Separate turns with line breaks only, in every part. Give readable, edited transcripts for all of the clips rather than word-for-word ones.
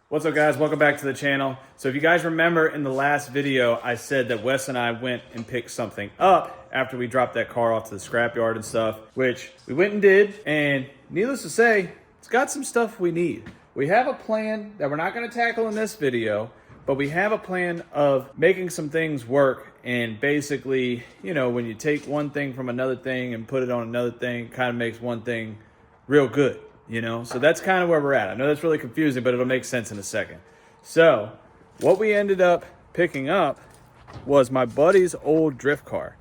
What's up, guys? Welcome back to the channel. So if you guys remember in the last video, I said that Wes and I went and picked something up after we dropped that car off to the scrapyard and stuff, which we went and did. And needless to say, it's got some stuff we need. We have a plan that we're not going to tackle in this video, but we have a plan of making some things work. And basically, you know, when you take one thing from another thing and put it on another thing, it kind of makes one thing real good. You know, so that's kind of where we're at. I know that's really confusing, but it'll make sense in a second. So what we ended up picking up was my buddy's old drift car,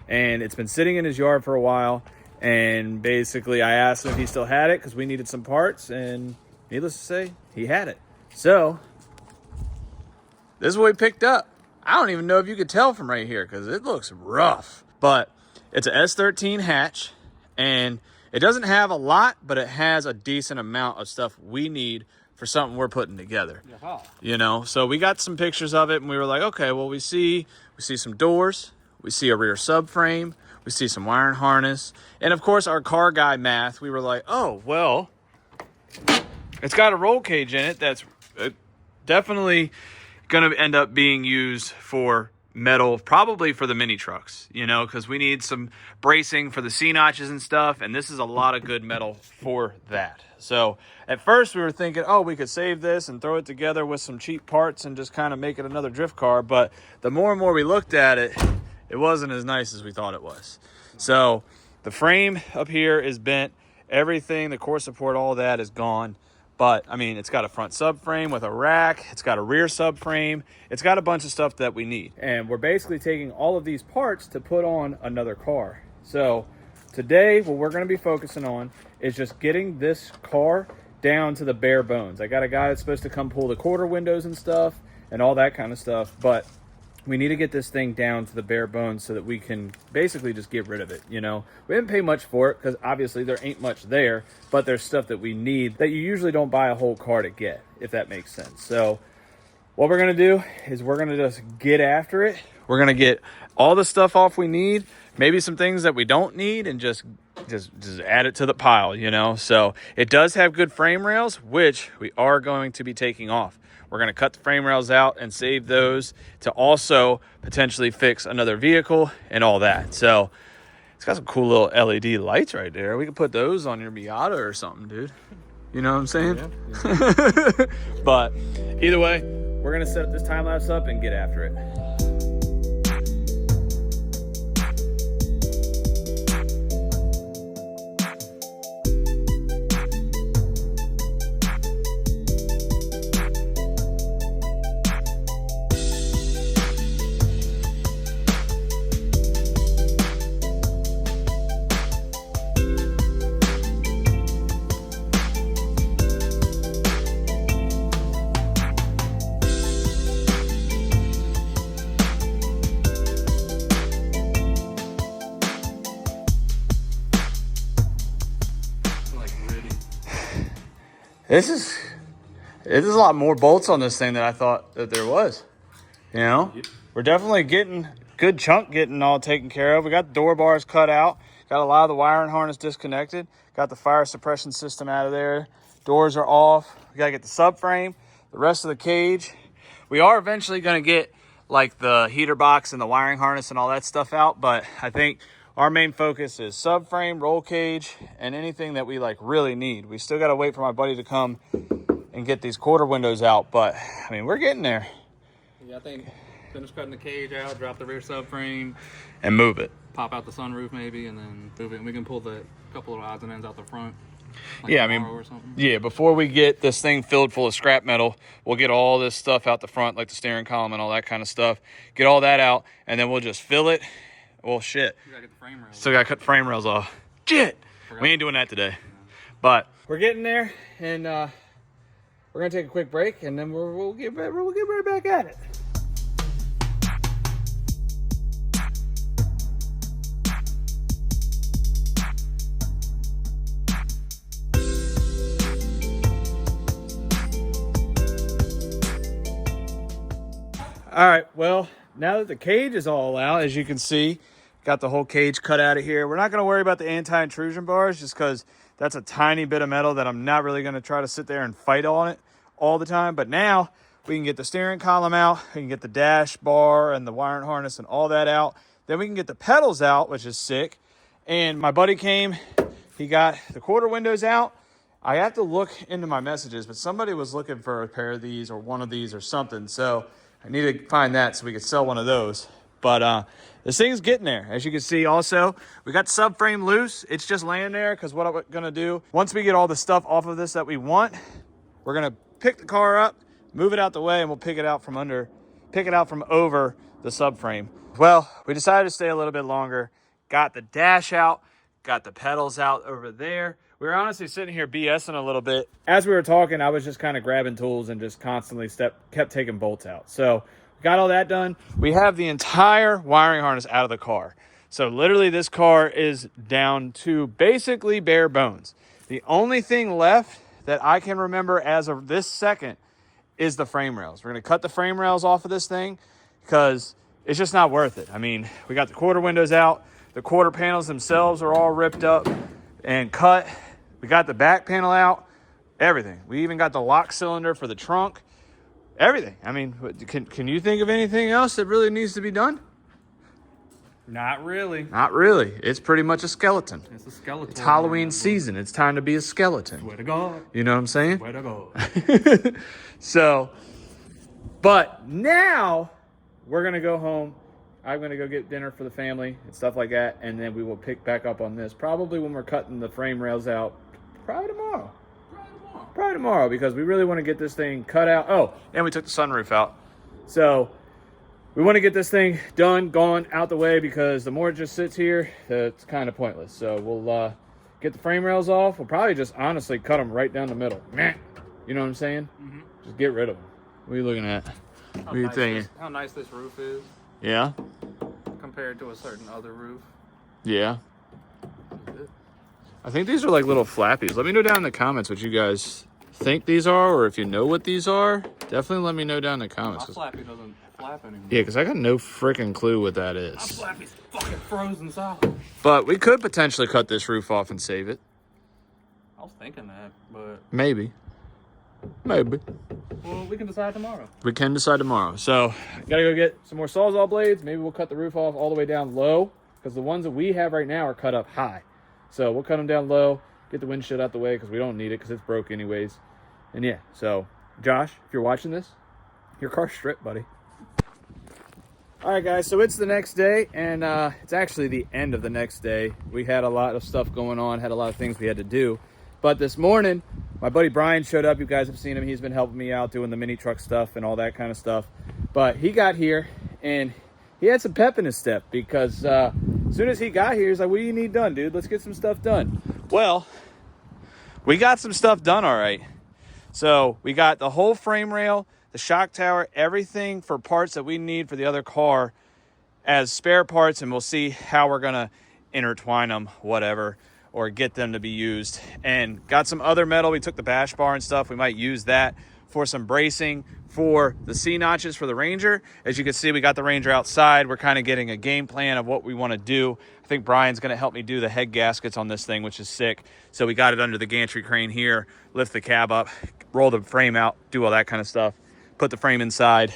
and it's been sitting in his yard for a while. And basically I asked him if he still had it because we needed some parts, and needless to say, he had it. So this is what we picked up. I don't even know if you could tell from right here because it looks rough, but it's a S13 hatch, and it doesn't have a lot, but it has a decent amount of stuff we need for something we're putting together. You know, so we got some pictures of it, and we were like, okay, well, we see some doors, we see a rear subframe, we see some wiring harness, and of course, our car guy math. We were like, oh, well, it's got a roll cage in it that's definitely going to end up being used for metal, probably for the mini trucks, you know, because we need some bracing for the C-notches and stuff, and this is a lot of good metal for that. So at first we were thinking, oh, we could save this and throw it together with some cheap parts and just kind of make it another drift car, but the more and more we looked at it, it wasn't as nice as we thought it was. So the frame up here is bent, everything, the core support, all that is gone. But, I mean, it's got a front subframe with a rack. It's got a rear subframe. It's got a bunch of stuff that we need. And we're basically taking all of these parts to put on another car. So today, what we're going to be focusing on is just getting this car down to the bare bones. I got a guy that's supposed to come pull the quarter windows and stuff and all that kind of stuff. But we need to get this thing down to the bare bones so that we can basically just get rid of it, you know. We didn't pay much for it because obviously there ain't much there, but there's stuff that we need that you usually don't buy a whole car to get, if that makes sense. So what we're going to do is we're going to just get after it. We're going to get all the stuff off we need, maybe some things that we don't need, and just add it to the pile, you know. So it does have good frame rails, which we are going to be taking off. We're going to cut the frame rails out and save those to also potentially fix another vehicle and all that. So it's got some cool little LED lights right there. We could put those on your Miata or something, dude. You know what I'm saying? Yeah. But either way, we're going to set this time lapse up and get after it. This is a lot more bolts on this thing than I thought that there was. You know, we're definitely getting good chunk getting all taken care of. We got the door bars cut out, got a lot of the wiring harness disconnected, got the fire suppression system out of there. Doors are off. We got to get the subframe, the rest of the cage. We are eventually going to get like the heater box and the wiring harness and all that stuff out, but I think our main focus is subframe, roll cage, and anything that we like really need. We still got to wait for my buddy to come and get these quarter windows out, but I mean, we're getting there.
Yeah, I think finish cutting the cage out, drop the rear subframe,
and move it.
Pop out the sunroof maybe, and then move it. And we can pull the couple of odds and ends out the front. Like
yeah, I mean, yeah, before we get this thing filled full of scrap metal, we'll get all this stuff out the front, like the steering column and all that kind of stuff. Get all that out, and then we'll just fill it. Well, shit.
You gotta get the frame rails.
Still gotta cut the frame rails off. Shit! We ain't doing that today. But we're getting there, and we're gonna take a quick break, and then we'll get right back at it. All right, well, now that the cage is all out, as you can see, got the whole cage cut out of here. We're not going to worry about the anti-intrusion bars just because that's a tiny bit of metal that I'm not really going to try to sit there and fight on it all the time. But now we can get the steering column out, we can get the dash bar and the wiring harness and all that out. Then we can get the pedals out, which is sick. And my buddy came, he got the quarter windows out. I have to look into my messages, but somebody was looking for a pair of these or one of these or something. So I need to find that so we could sell one of those. But this thing's getting there. As you can see also, we got the subframe loose. It's just laying there because what I'm gonna do, once we get all the stuff off of this that we want, we're gonna pick the car up, move it out the way, and we'll pick it out from over the subframe. Well, we decided to stay a little bit longer, got the dash out, got the pedals out over there. We were honestly sitting here BSing a little bit. As we were talking, I was just kind of grabbing tools and just constantly kept taking bolts out. So we got all that done. We have the entire wiring harness out of the car. So literally this car is down to basically bare bones. The only thing left that I can remember as of this second is the frame rails. We're gonna cut the frame rails off of this thing because it's just not worth it. I mean, we got the quarter windows out. The quarter panels themselves are all ripped up and cut. We got the back panel out, everything. We even got the lock cylinder for the trunk, everything. I mean, can you think of anything else that really needs to be done?
Not really.
Not really. It's pretty much a skeleton.
It's a skeleton.
It's Halloween season. It's time to be a skeleton.
Swear to God.
You know what I'm saying?
Swear to God.
So, but now we're going to go home. I'm going to go get dinner for the family and stuff like that. And then we will pick back up on this probably when we're cutting the frame rails out. Probably tomorrow because we really want to get this thing cut out. Oh, and we took the sunroof out. So we want to get this thing done, gone, out the way because the more it just sits here, it's kind of pointless. So we'll get the frame rails off. We'll probably just honestly cut them right down the middle. You know what I'm saying? Mm-hmm. Just get rid of them. What are you looking at? What are you thinking?
How nice this roof is.
Yeah?
Compared to a certain other roof.
Yeah. I think these are like little flappies. Let me know down in the comments what you guys think these are, or if you know what these are. Definitely let me know down in the comments.
My flappy doesn't flap anymore.
Yeah, because I got no freaking clue what that is.
My flappy's fucking frozen solid.
But we could potentially cut this roof off and save it.
I was thinking that, but...
Maybe.
Well, we can decide tomorrow.
We can decide tomorrow. So, gotta go get some more Sawzall blades. Maybe we'll cut the roof off all the way down low, because the ones that we have right now are cut up high. So we'll cut them down low, get the windshield out the way, because we don't need it, because it's broke anyways. And yeah, so, Josh, if you're watching this, your car's stripped, buddy. All right, guys, so it's the next day, and it's actually the end of the next day. We had a lot of stuff going on, had a lot of things we had to do. But this morning, my buddy Brian showed up. You guys have seen him. He's been helping me out doing the mini truck stuff and all that kind of stuff. But he got here, and he had some pep in his step because as soon as he got here, he's like, what do you need done, dude? Let's get some stuff done. Well, we got some stuff done, all right. So we got the whole frame rail, the shock tower, everything for parts that we need for the other car as spare parts, and we'll see how we're going to intertwine them, whatever, or get them to be used. And got some other metal. We took the bash bar and stuff. We might use that for some bracing for the C-notches for the Ranger. As you can see, we got the Ranger outside. We're kind of getting a game plan of what we want to do. I think Brian's going to help me do the head gaskets on this thing, which is sick. So we got it under the gantry crane here, lift the cab up, roll the frame out, do all that kind of stuff, put the frame inside,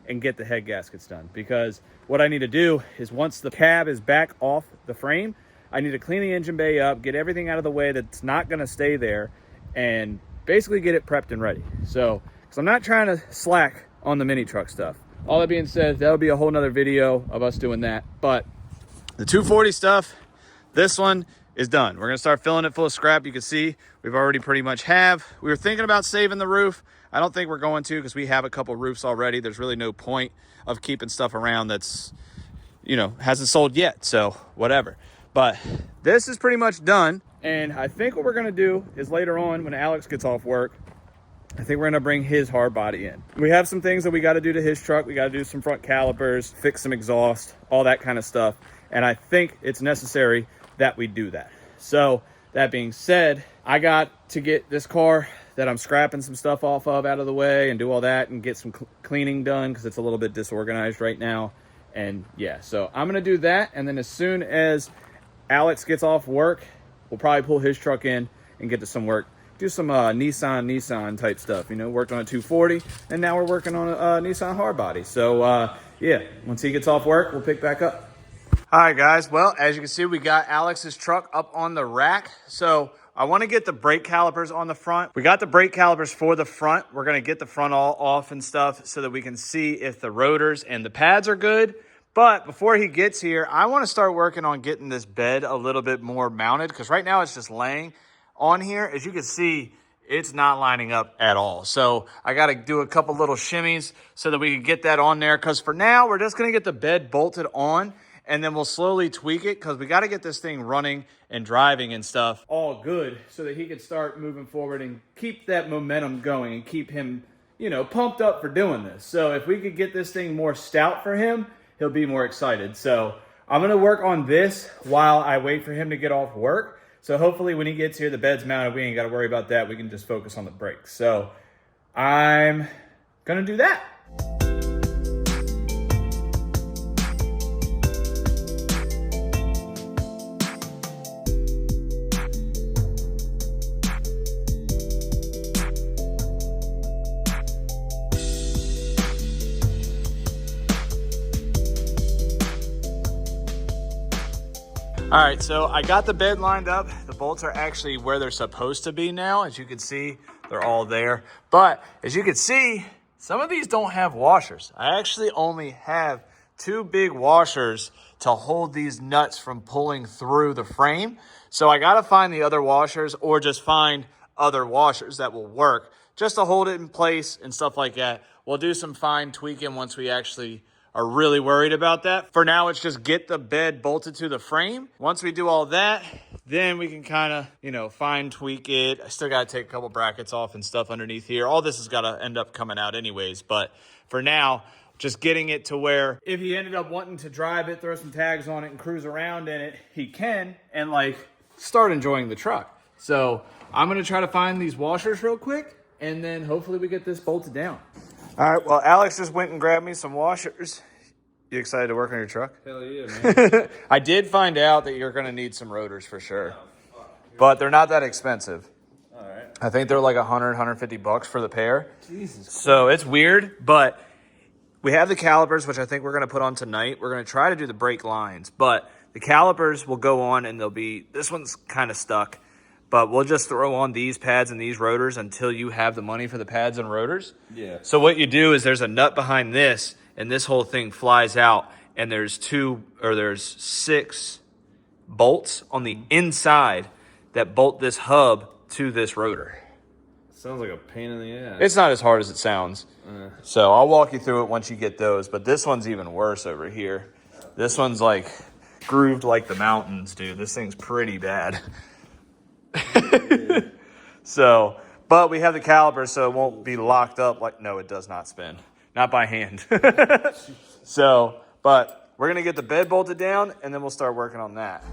and get the head gaskets done. Because what I need to do is once the cab is back off the frame, I need to clean the engine bay up, get everything out of the way that's not going to stay there, and basically get it prepped and ready. So, because I'm not trying to slack on the mini truck stuff. All that being said, that'll be a whole nother video of us doing that. But the 240 stuff, this one is done. We're going to start filling it full of scrap. You can see we've already pretty much have. We were thinking about saving the roof. I don't think we're going to because we have a couple roofs already. There's really no point of keeping stuff around that's, you know, hasn't sold yet. So whatever. But this is pretty much done. And I think what we're going to do is later on when Alex gets off work, I think we're going to bring his hard body in. We have some things that we got to do to his truck. We got to do some front calipers, fix some exhaust, all that kind of stuff. And I think it's necessary that we do that. So that being said, I got to get this car that I'm scrapping some stuff off of out of the way and do all that and get some cleaning done because it's a little bit disorganized right now. And yeah, so I'm going to do that. And then as soon as Alex gets off work, we'll probably pull his truck in and get to some work do some Nissan type stuff. You know, worked on a 240, and now we're working on a Nissan Hardbody. So yeah, once he gets off work, we'll pick back up. All right, guys. Well, as you can see, we got Alex's truck up on the rack. So I want to get the brake calipers on the front. We got the brake calipers for the front. We're going to get the front all off and stuff so that we can see if the rotors and the pads are good. But before he gets here, I want to start working on getting this bed a little bit more mounted, because right now it's just laying on here. As you can see, it's not lining up at all. So I got to do a couple little shimmies so that we can get that on there. Because for now, we're just going to get the bed bolted on, and then we'll slowly tweak it, because we got to get this thing running and driving and stuff all good so that he can start moving forward and keep that momentum going and keep him, you know, pumped up for doing this. So if we could get this thing more stout for him, he'll be more excited. So I'm going to work on this while I wait for him to get off work. So hopefully when he gets here, the bed's mounted. We ain't got to worry about that. We can just focus on the brakes. So I'm going to do that. All right, so I got the bed lined up. The bolts are actually where they're supposed to be now. As you can see, they're all there. But as you can see, some of these don't have washers. I actually only have 2 big washers to hold these nuts from pulling through the frame. So I gotta find the other washers, or just find other washers that will work just to hold it in place and stuff like that. We'll do some fine tweaking once we actually are really worried about that. For now, it's just get the bed bolted to the frame. Once we do all that, then we can kind of, you know, fine tweak it. I still got to take a couple brackets off and stuff underneath here. All this has got to end up coming out anyways. But for now, just getting it to where if he ended up wanting to drive it, throw some tags on it and cruise around in it, he can, and like start enjoying the truck. So I'm going to try to find these washers real quick, and then hopefully we get this bolted down. All right, well, Alex just went and grabbed me some washers. You excited to work on your truck?
Hell yeah, man.
I did find out that you're going to need some rotors for sure. But they're not that expensive.
All right.
I think they're like $100-$150 for the pair.
Jesus Christ.
So it's weird, but we have the calipers, which I think we're going to put on tonight. We're going to try to do the brake lines, but the calipers will go on, and they'll be, this one's kind of stuck. But we'll just throw on these pads and these rotors until you have the money for the pads and rotors.
Yeah.
So what you do is there's a nut behind this, and this whole thing flies out, and there's 6 bolts on the inside that bolt this hub to this rotor.
Sounds like a pain in the ass.
It's not as hard as it sounds. So I'll walk you through it once you get those. But this one's even worse over here. This one's like grooved like the mountains, dude. This thing's pretty bad. So, but we have the calipers, so it won't be locked up like, no, it does not spin. Not by hand. So, but we're going to get the bed bolted down, and then we'll start working on that.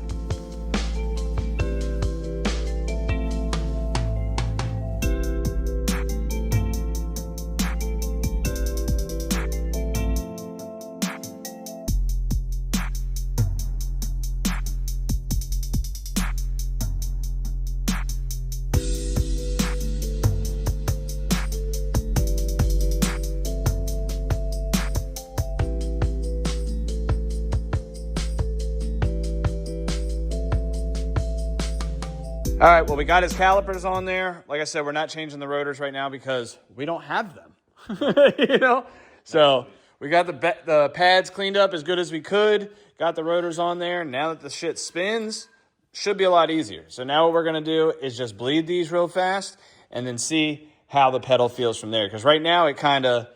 All right, well, we got his calipers on there. Like I said, we're not changing the rotors right now because we don't have them, you know? So we got the pads cleaned up as good as we could, got the rotors on there. Now that the shit spins, should be a lot easier. So now what we're going to do is just bleed these real fast and then see how the pedal feels from there. Because right now it kind of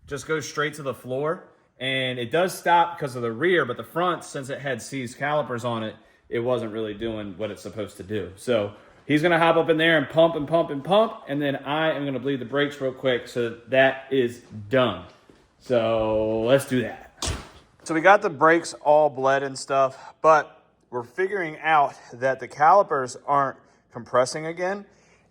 just goes straight to the floor. And it does stop because of the rear, but the front, since it had seized calipers on it, it wasn't really doing what it's supposed to do. So he's going to hop up in there and pump and pump and pump, and then I am going to bleed the brakes real quick so that is done. So let's do that. So we got the brakes all bled and stuff, but we're figuring out that the calipers aren't compressing again,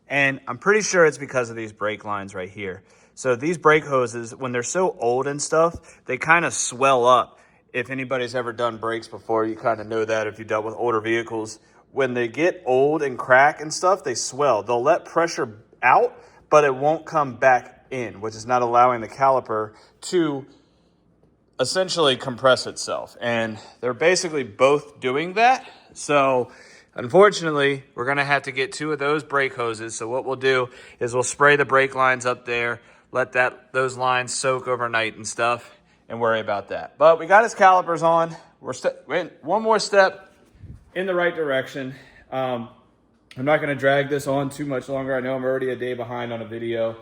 and I'm pretty sure it's because of these brake lines right here. So these brake hoses, when they're so old and stuff, they kind of swell up. If anybody's ever done brakes before, you kind of know that if you dealt with older vehicles when they get old and crack and stuff, they swell. They'll let pressure out, but it won't come back in, which is not allowing the caliper to essentially compress itself. And they're basically both doing that. So unfortunately, we're going to have to get 2 of those brake hoses. So what we'll do is we'll spray the brake lines up there, let those lines soak overnight and stuff, and worry about that. But we got his calipers on. We're in one more step in the right direction. I'm not going to drag this on too much longer. I know I'm already a day behind on a video,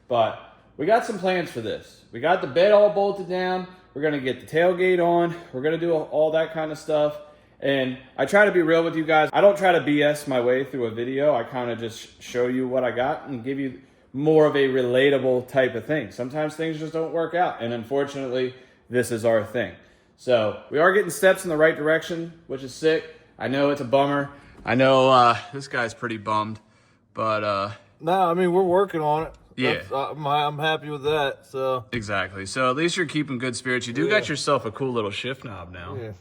but we got some plans for this. We got the bed all bolted down. We're going to get the tailgate on. We're going to do all that kind of stuff. And I try to be real with you guys. I don't try to BS my way through a video. I kind of just show you what I got and give you more of a relatable type of thing. Sometimes things just don't work out. And unfortunately, this is our thing. So we are getting steps in the right direction, which is sick. I know it's a bummer. I know this guy's pretty bummed, but...
No, I mean, we're working on it.
Yeah.
I'm happy with that, so...
Exactly. So at least you're keeping good spirits. You do got yourself a cool little shift knob now.
Yeah.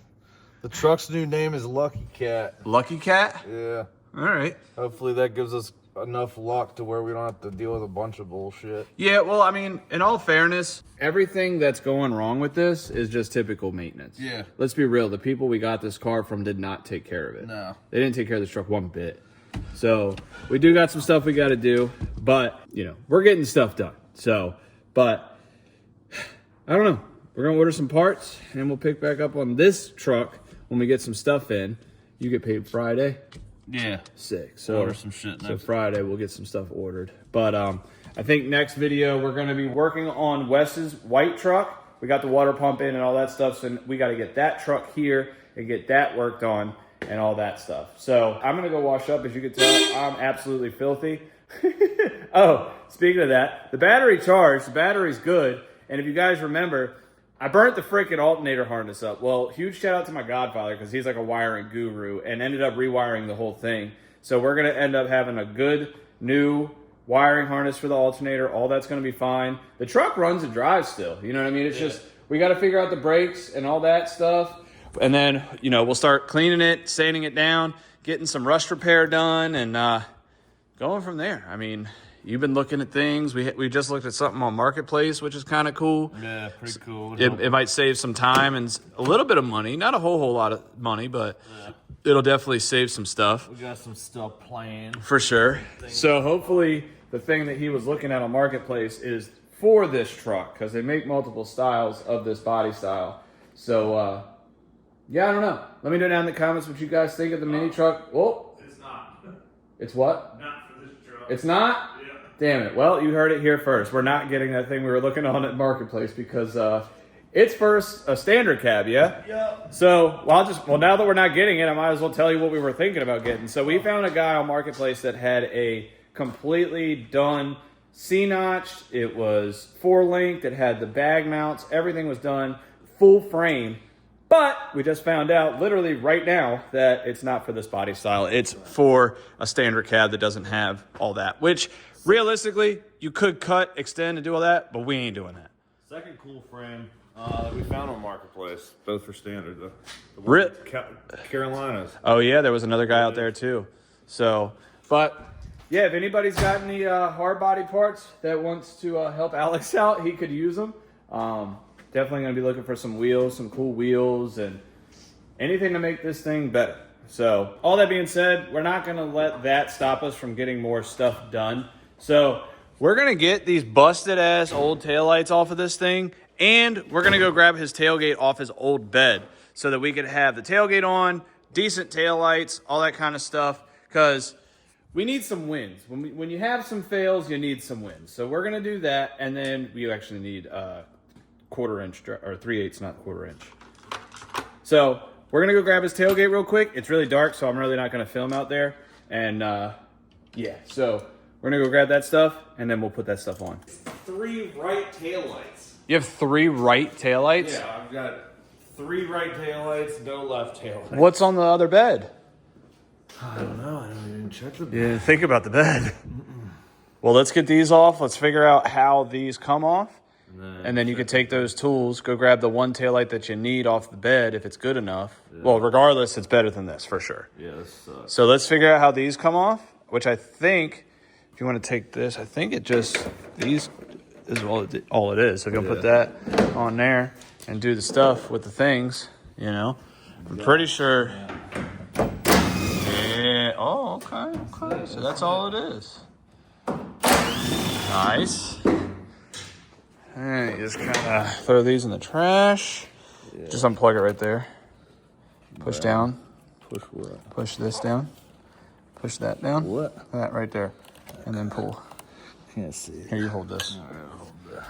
The truck's new name is Lucky Cat.
Lucky Cat?
Yeah.
All right.
Hopefully that gives us enough luck to where we don't have to deal with a bunch of bullshit.
Yeah, well, I mean, in all fairness, everything that's going wrong with this is just typical maintenance.
Yeah.
Let's be real. The people we got this car from did not take care of it.
No.
They didn't take care of this truck one bit. So we do got some stuff we got to do, but, you know, we're getting stuff done. So, but I don't know. We're going to order some parts and we'll pick back up on this truck when we get some stuff in. You get paid Friday?
Yeah.
Sick. So
order some shit next.
So Friday we'll get some stuff ordered. But I think next video we're going to be working on Wes's white truck. We got the water pump in and all that stuff, so we got to get that truck here and get that worked on and all that stuff. So I'm going to go wash up. As you can tell, I'm absolutely filthy. Oh, speaking of that, the battery charged. The battery's good. And if you guys remember, I burnt the freaking alternator harness up. Well, huge shout out to my godfather because he's like a wiring guru and ended up rewiring the whole thing. So we're going to end up having a good new wiring harness for the alternator. All that's going to be fine. The truck runs and drives still. You know what I mean? It's just, we got to figure out the brakes and all that stuff. And then, you know, we'll start cleaning it, sanding it down, getting some rust repair done, and going from there. I mean, you've been looking at things. We just looked at something on Marketplace, which is kind of cool.
Yeah, pretty cool.
It might save some time and a little bit of money. Not a whole lot of money, but it'll definitely save some stuff.
We got some stuff planned.
For sure. So hopefully the thing that he was looking at on Marketplace is for this truck because they make multiple styles of this body style. So, yeah, I don't know. Let me know down in the comments what you guys think of the mini truck. Oh,
It's not.
it's what?
Not for this truck.
It's not?
Yeah.
Damn it. Well, you heard it here first. We're not getting that thing we were looking on at Marketplace because it's first a standard cab, yeah?
Yep.
So, well, now that we're not getting it, I might as well tell you what we were thinking about getting. So we found a guy on Marketplace that had a completely done C-notched. It was 4-linked. It had the bag mounts. Everything was done full frame. But we just found out literally right now that it's not for this body style. It's for a standard cab that doesn't have all that, which realistically you could cut, extend, and do all that, but we ain't doing that.
Second cool frame that we found on Marketplace, both for standard. The Carolinas.
Oh yeah, there was another guy out there too. So, but yeah, if anybody's got any hard body parts that wants to help Alex out, he could use them. Definitely going to be looking for some wheels, some cool wheels, and anything to make this thing better. So, all that being said, we're not going to let that stop us from getting more stuff done. So, we're going to get these busted-ass old taillights off of this thing, and we're going to go grab his tailgate off his old bed so that we could have the tailgate on, decent taillights, all that kind of stuff, because we need some wins. When you have some fails, you need some wins. So, we're going to do that, and then we actually need 1/4 inch or 3/8, not 1/4 inch. So we're gonna go grab his tailgate real quick. It's really dark, so I'm really not gonna film out there. And yeah, so we're gonna go grab that stuff and then we'll put that stuff on.
3 right taillights.
You have 3 right taillights?
Yeah, I've got 3 right taillights, no left taillights.
What's on the other bed?
I don't know. I don't even check the
Yeah, think about the bed. Well, let's get these off. Let's figure out how these come off. And then you could take those tools, go grab the one taillight that you need off the bed if it's good enough. Yeah. Well, regardless, it's better than this for sure.
Yeah, this sucks.
So let's figure out how these come off, which I think, if you want to take this, I think it just, these is all it is. So if you'll put that on there and do the stuff with the things, you know, I'm pretty sure. Yeah. Oh, okay. So that's all it is. Nice. And you just kind of throw these in the trash. Yeah. Just unplug it right there. Push down.
Push what?
Push this down. Push that down.
What?
That right there. And then pull.
Can't see it.
Here, you hold this.
All right, hold that.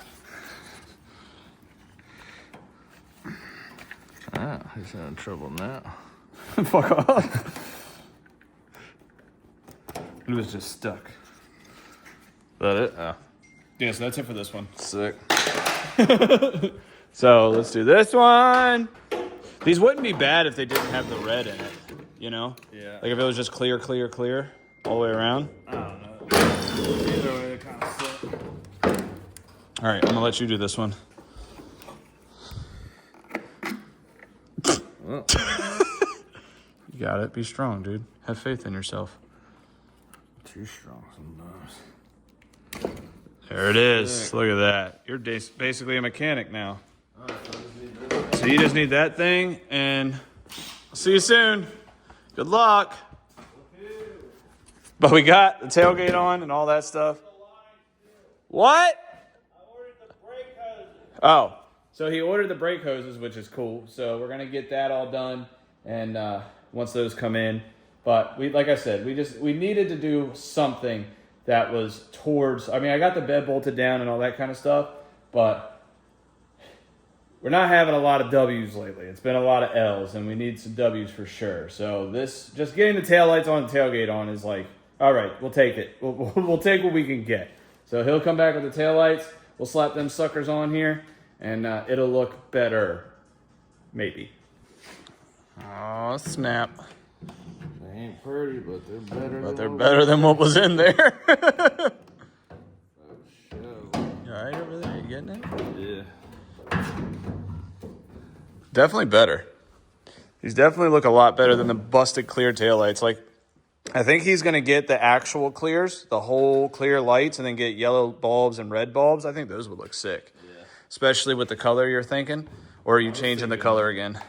Ah, he's in trouble now.
Fuck off. It was just stuck.
Is that it? Oh.
Yeah, so that's it for this one.
Sick.
So let's do this one. These wouldn't be bad if they didn't have the red in it, you know?
Yeah.
Like if it was just clear all the way around.
I don't know. Either way, they kind of suck.
All right, I'm gonna let you do this one. You got it. Be strong, dude. Have faith in yourself.
Too strong sometimes.
There it is. Look at that. You're basically a mechanic now. So you just need that thing, and I'll see you soon. Good luck. But we got the tailgate on and all that stuff. What? Oh, so he ordered the brake hoses, which is cool. So we're gonna get that all done, and once those come in. But like I said, we needed to do something that was towards. I mean, I got the bed bolted down and all that kind of stuff, but we're not having a lot of W's lately. It's been a lot of L's, and we need some W's for sure. So this, just getting the taillights on, the tailgate on, is like, all right, we'll take it. We'll take what we can get. So he'll come back with the taillights. We'll slap them suckers on here, and it'll look better, maybe. Oh, snap.
They ain't pretty, but they're better.
But they're better than what was in there.
Oh, shit.
You all right over there? You getting it?
Yeah.
Definitely better. These definitely look a lot better than the busted clear taillights. Like, I think he's going to get the actual clears, the whole clear lights, and then get yellow bulbs and red bulbs. I think those would look sick. Yeah. Especially with the color you're thinking. Or are you changing the color again?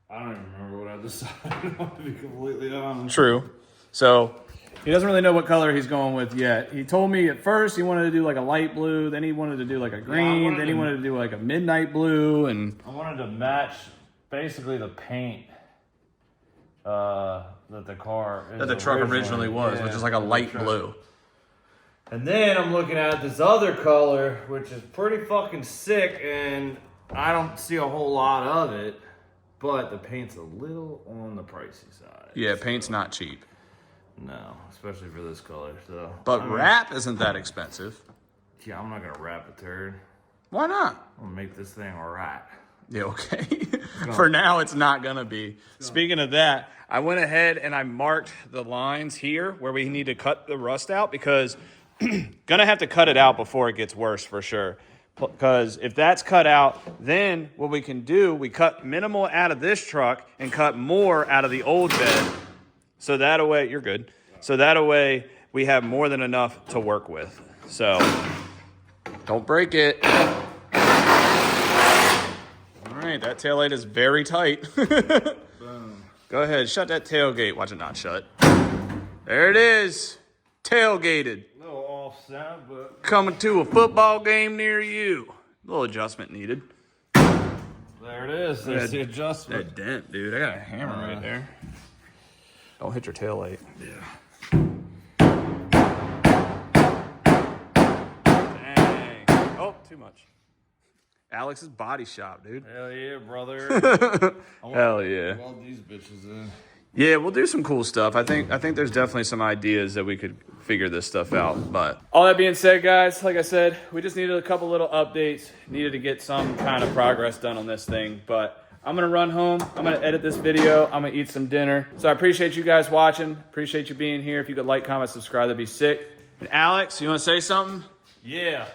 I don't even remember what I decided on, to be completely honest.
True. So he doesn't really know what color he's going with yet. He told me at first he wanted to do like a light blue, then he wanted to do like a green, then he wanted to do like a midnight blue, and
I wanted to match basically the paint that the car is
that the truck originally was, which is like a light blue.
And then I'm looking at this other color, which is pretty fucking sick, and I don't see a whole lot of it, but the paint's a little on the pricey side.
Yeah, paint's not cheap.
No, especially for this color. So,
but wrap isn't that expensive.
Yeah, I'm not gonna wrap a turd.
Why not?
I'm gonna make this thing right.
Yeah, okay. For now, it's not gonna be. Speaking of that, I went ahead and I marked the lines here where we need to cut the rust out, because gonna have to cut it out before it gets worse for sure. Because if that's cut out, then what we can do, we cut minimal out of this truck and cut more out of the old bed. So that way, you're good. So that way, we have more than enough to work with. So, don't break it. All right, that taillight is very tight. Boom. Go ahead, shut that tailgate. Watch it not shut. There it is. Tailgated.
A little offset, but
coming to a football game near you. A little adjustment needed.
there it is. There's the adjustment.
That dent, dude. I got a hammer right there. Don't hit your tail light.
Yeah.
Dang. Oh, too much. Alex's body shop, dude.
Hell yeah, brother.
Hell yeah.
All these bitches in.
Yeah, we'll do some cool stuff. I think there's definitely some ideas that we could figure this stuff out. But all that being said, guys, like I said, we just needed a couple little updates. Needed to get some kind of progress done on this thing. But I'm going to run home. I'm going to edit this video. I'm going to eat some dinner. So I appreciate you guys watching. Appreciate you being here. If you could like, comment, subscribe, that'd be sick. And Alex, you want to say something?
Yeah.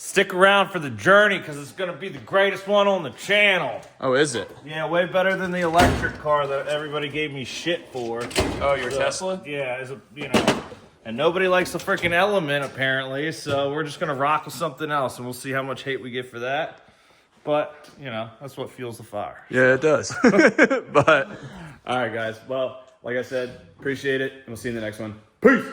stick around for the journey because it's going to be the greatest one on the channel.
Oh, is it?
Yeah, way better than the electric car that everybody gave me shit for.
Oh, your Tesla?
Yeah, and nobody likes the freaking Element apparently, so we're just going to rock with something else and we'll see how much hate we get for that. But, that's what fuels the fire.
Yeah, it does. But, all right, guys. Well, like I said, appreciate it, and we'll see you in the next one. Peace!